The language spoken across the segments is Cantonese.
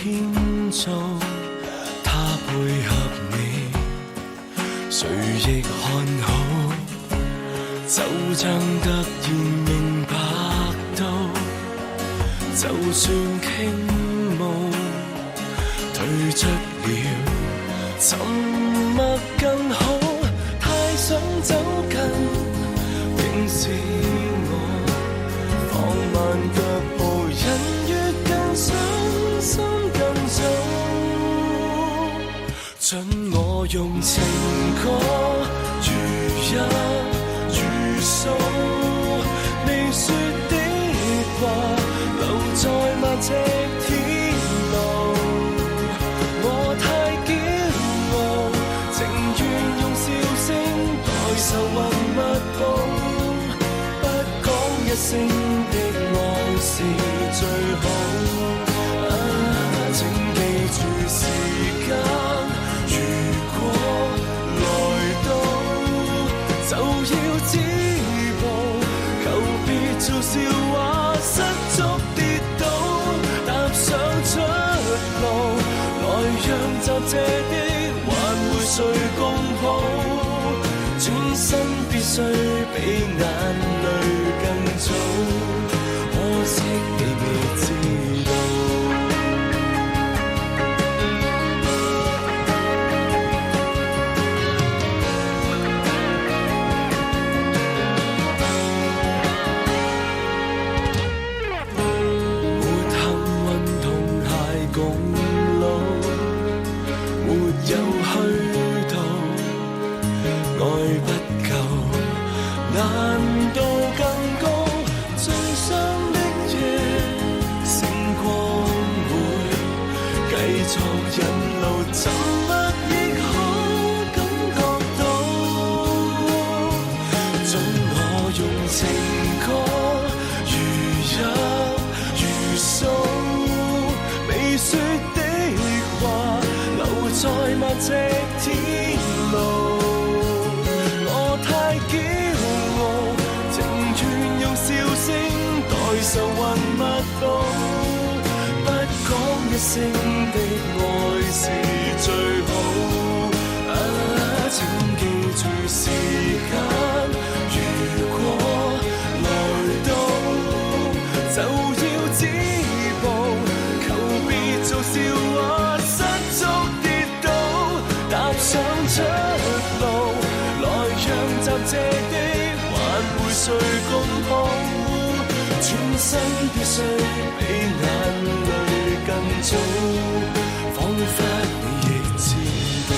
天造，他配合你，誰亦看好，就像突然明白到，就算傾慕，退出了，沉默更好，太想走近，竟使我放慢腳步，人越更想心更早，准我用情歌如一如數，未說的話留在萬尺天路，我太驕傲，情願用笑聲代愁雲密布，不講一聲的愛是最好。請記住時間，如果來到就要止步，求別做笑話，失足跌倒，踏上出路，來讓暫借的還會誰共抱，轉身必須比眼淚更早，可惜你未知道。在萬尺天路，我太驕傲，情願用笑聲代愁雲密布，不講一聲的愛是最好。請記住時間，如果來到就要止步，求別做笑話，失足踏上出路，來讓暫借的還會誰共抱，轉身必須比眼淚更早，彷彿你亦知道。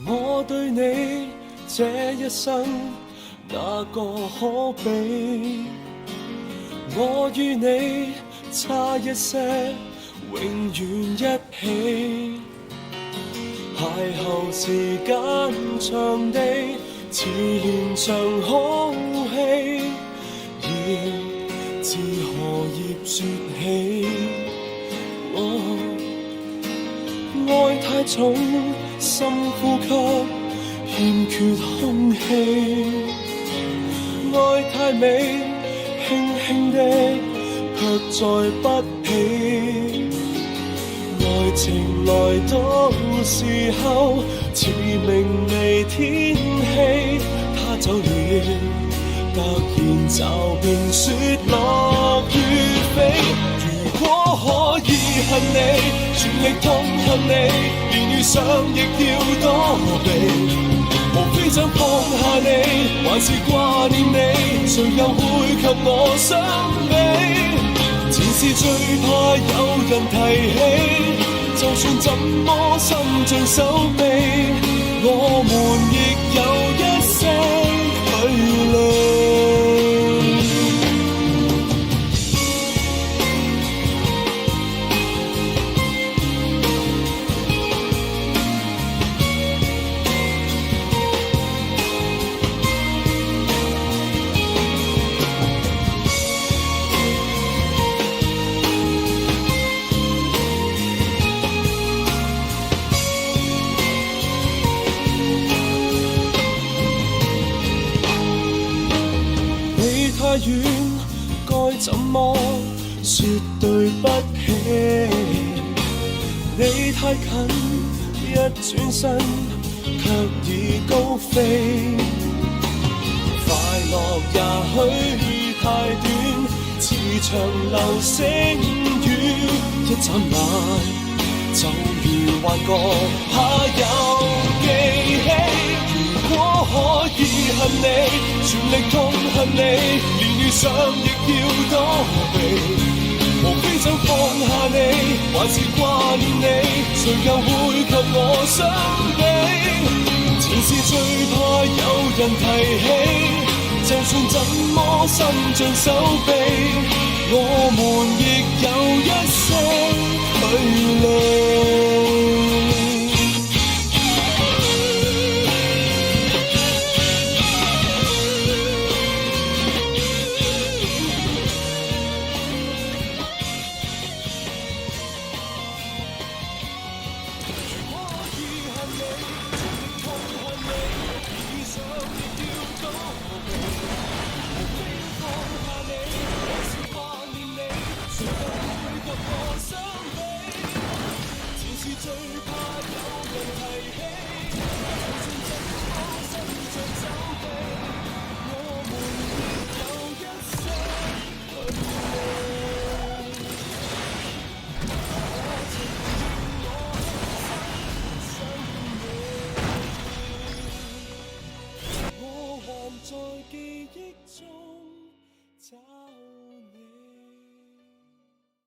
我對你這一生哪個可比？我與你差一些，永遠一起。邂逅時間長地，似連場好戲，而自荷葉説起。愛太重，深呼吸，欠缺空氣。愛太美，輕輕的，卻再不起。愛情來到時候，似明媚天氣，他走了，突然驟變雪落雨飛。如果可以恨你，全力痛恨你，連遇上亦要躲避。無非想放下你，還是掛念你，誰又會及我相比？前事最怕有人提起，就算怎麼伸盡手臂，我們亦有一些距離。說對不起。你太近，一轉身卻已高飛。快樂也許太短，似場流星雨，一眨眼就如幻覺，怕有記起。如果可以恨你，全力痛恨你，連遇上亦要躲避。無非想放下你，還是掛念你，誰又會及我相比？前事最怕有人提起，就算怎麼伸盡手臂，我們亦有一些